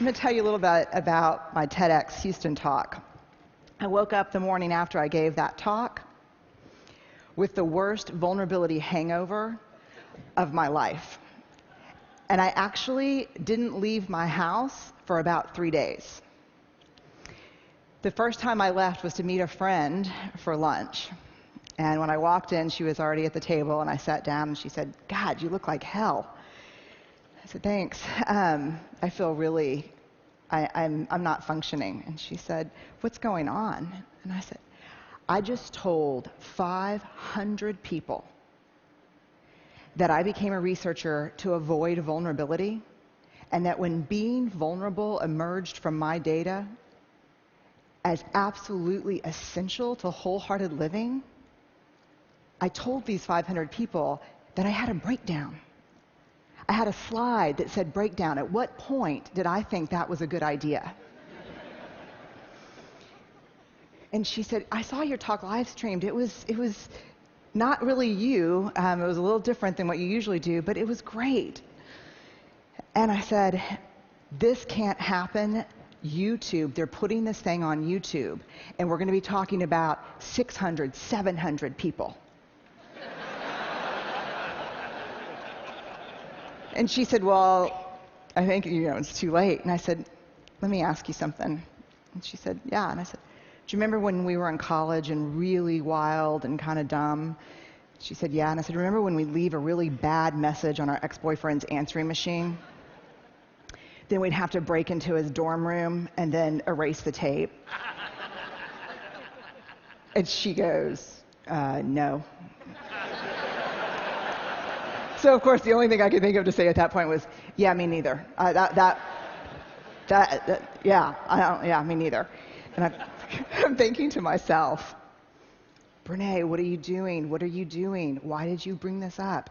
I'm going to tell you a little bit about my TEDx Houston talk. I woke up the morning after I gave that talk with the worst vulnerability hangover of my life. And I actually didn't leave my house for about 3 days. The first time I left was to meet a friend for lunch. And when I walked in, she was already at the table, and I sat down, and she said, "God, you look like hell." I said, "Thanks. I feel really, I'm not functioning." And she said, "What's going on?" And I said, "I just told 500 people that I became a researcher to avoid vulnerability, and that when being vulnerable emerged from my data as absolutely essential to wholehearted living, I told these 500 people that I had a breakdown. I had a slide that said breakdown. At what point did I think that was a good idea?" And she said, "I saw your talk live streamed. It was not really you. It was a little different than what you usually do, but it was great." And I said, "This can't happen. YouTube, they're putting this thing on YouTube, and we're going to be talking about 600, 700 people." And she said, "Well, I think, it's too late." And I said, "Let me ask you something." And she said, "Yeah." And I said, "Do you remember when we were in college and really wild and kind of dumb?" She said, "Yeah." And I said, "Remember when we'd leave a really bad message on our ex-boyfriend's answering machine? Then we'd have to break into his dorm room and then erase the tape." And she goes, "No." So, of course, the only thing I could think of to say at that point was, "Yeah, me neither. Yeah, me neither." And I'm thinking to myself, "Brene, what are you doing? What are you doing? Why did you bring this up?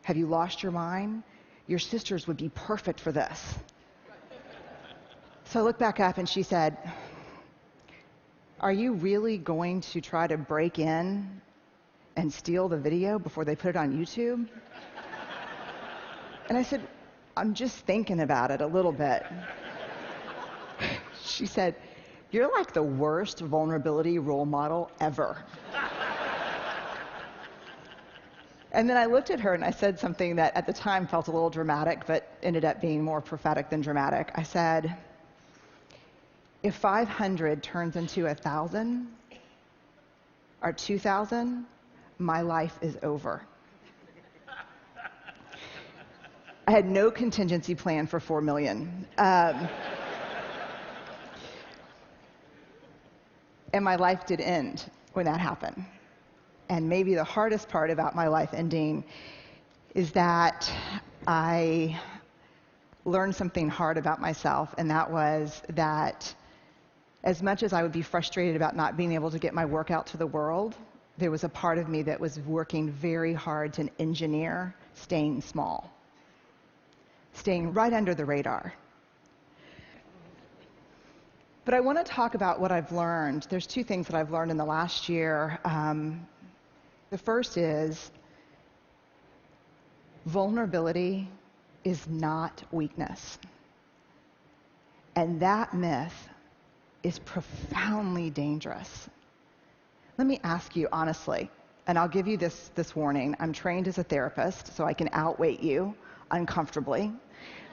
Have you lost your mind? Your sisters would be perfect for this." So I looked back up and she said, "Are you really going to try to break in and steal the video before they put it on YouTube?" And I said, "I'm just thinking about it a little bit." She said, "You're like the worst vulnerability role model ever." And then I looked at her and I said something that at the time felt a little dramatic, but ended up being more prophetic than dramatic. I said, "If 500 turns into 1,000 or 2,000, my life is over." I had no contingency plan for 4 million. And my life did end when that happened. And maybe the hardest part about my life ending is that I learned something hard about myself, and that was that as much as I would be frustrated about not being able to get my work out to the world, there was a part of me that was working very hard to engineer staying small, staying right under the radar. But I want to talk about what I've learned. There's 2 things that I've learned in the last year. The first is vulnerability is not weakness. And that myth is profoundly dangerous. Let me ask you honestly, and I'll give you this warning. I'm trained as a therapist, so I can outweight you uncomfortably.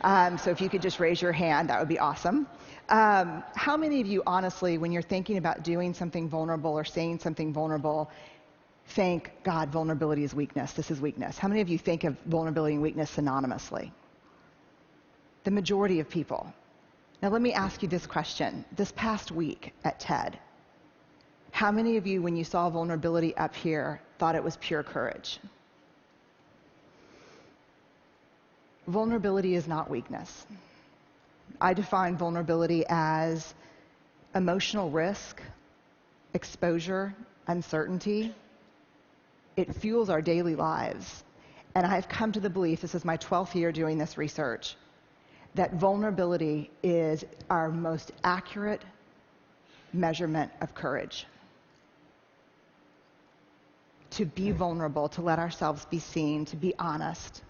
So if you could just raise your hand, that would be awesome. How many of you, honestly, when you're thinking about doing something vulnerable or saying something vulnerable, think, "God, vulnerability is weakness. This is weakness"? How many of you think of vulnerability and weakness synonymously? The majority of people. Now let me ask you this question. This past week at TED, how many of you, when you saw vulnerability up here, thought it was pure courage? Vulnerability is not weakness. I define vulnerability as emotional risk, exposure, uncertainty. It fuels our daily lives. And I've come to the belief, this is my 12th year doing this research, that vulnerability is our most accurate measurement of courage. To be vulnerable, to let ourselves be seen, to be honest.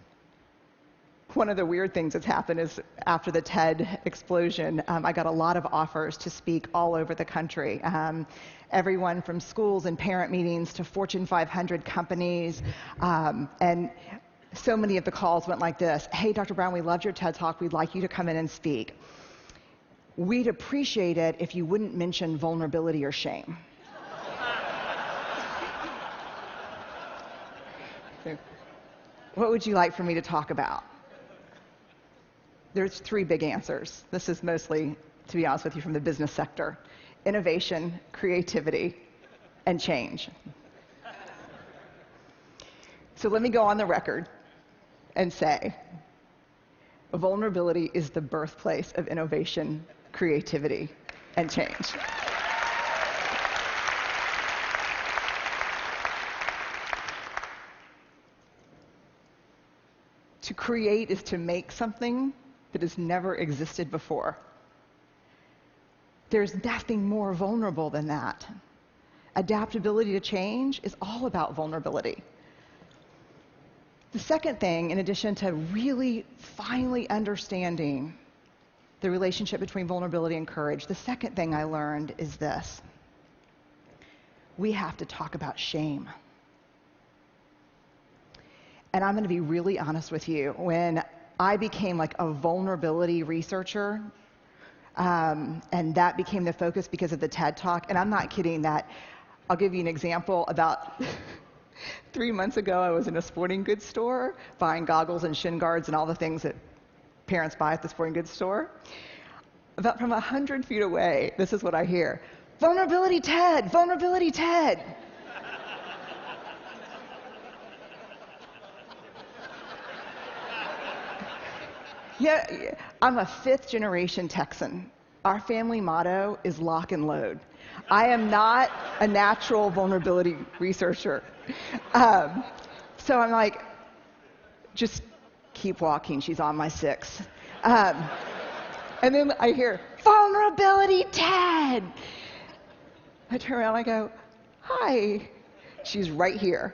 one of the weird things that's happened is after the TED explosion, I got a lot of offers to speak all over the country. Everyone from schools and parent meetings to Fortune 500 companies. And so many of the calls went like this. Hey, Dr. Brown, we loved your TED Talk. We'd like you to come in and speak. We'd appreciate it if you wouldn't mention vulnerability or shame. So, what would you like for me to talk about? There's three big answers. This is mostly, to be honest with you, from the business sector. Innovation, creativity, and change. So let me go on the record and say, vulnerability is the birthplace of innovation, creativity, and change. To create is to make something that has never existed before. There's nothing more vulnerable than that. Adaptability to change is all about vulnerability. The second thing, in addition to really finally understanding the relationship between vulnerability and courage, the second thing I learned is this. We have to talk about shame. And I'm going to be really honest with you. When I became like a vulnerability researcher, and that became the focus because of the TED Talk, and I'm not kidding that. I'll give you an example. About 3 months ago, I was in a sporting goods store buying goggles and shin guards and all the things that parents buy at the sporting goods store. About from 100 feet away, this is what I hear. Vulnerability TED! Vulnerability TED! Yeah, I'm a fifth-generation Texan. Our family motto is lock and load. I am not a natural vulnerability researcher. So I'm like, just keep walking. She's on my six. And then I hear, vulnerability TED! I turn around and I go, hi. She's right here.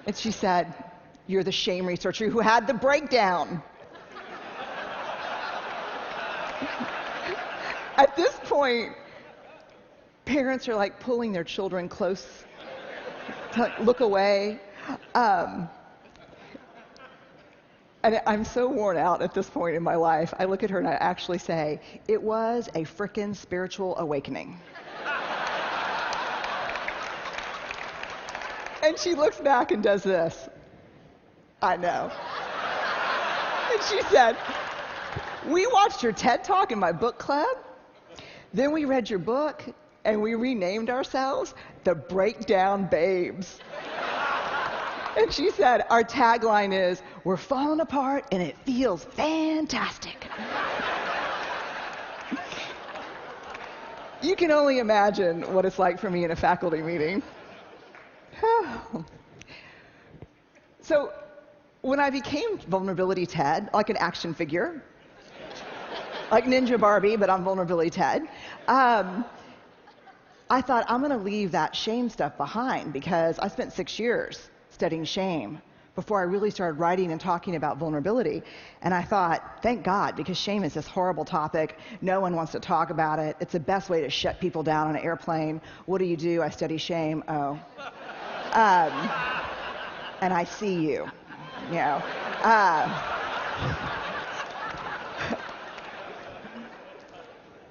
And she said, you're the shame researcher who had the breakdown. At this point, parents are like pulling their children close to like, look away. And I'm so worn out at this point in my life. I look at her and I actually say, it was a frickin' spiritual awakening. And she looks back and does this. I know. And she said, we watched your TED Talk in my book club. Then we read your book, and we renamed ourselves the Breakdown Babes. And she said, our tagline is, we're falling apart, and it feels fantastic. You can only imagine what it's like for me in a faculty meeting. So when I became Vulnerability TED, like an action figure, like Ninja Barbie, but I'm Vulnerability TED, I thought I'm going to leave that shame stuff behind because I spent 6 years studying shame before I really started writing and talking about vulnerability. And I thought, thank God, because shame is this horrible topic. No one wants to talk about it. It's the best way to shut people down on an airplane. What do? I study shame. Oh. And I see you, you know.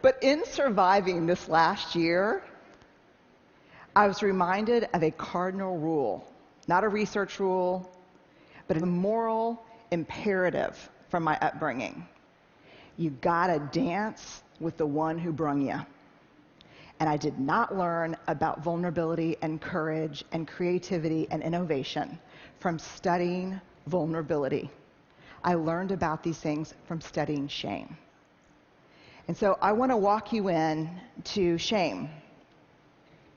But in surviving this last year, I was reminded of a cardinal rule, not a research rule, but a moral imperative from my upbringing. You gotta dance with the one who brung you. And I did not learn about vulnerability and courage and creativity and innovation from studying vulnerability. I learned about these things from studying shame. And so I want to walk you in to shame.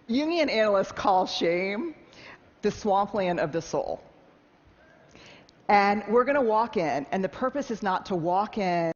Jungian analysts call shame the swampland of the soul. And we're going to walk in, and the purpose is not to walk in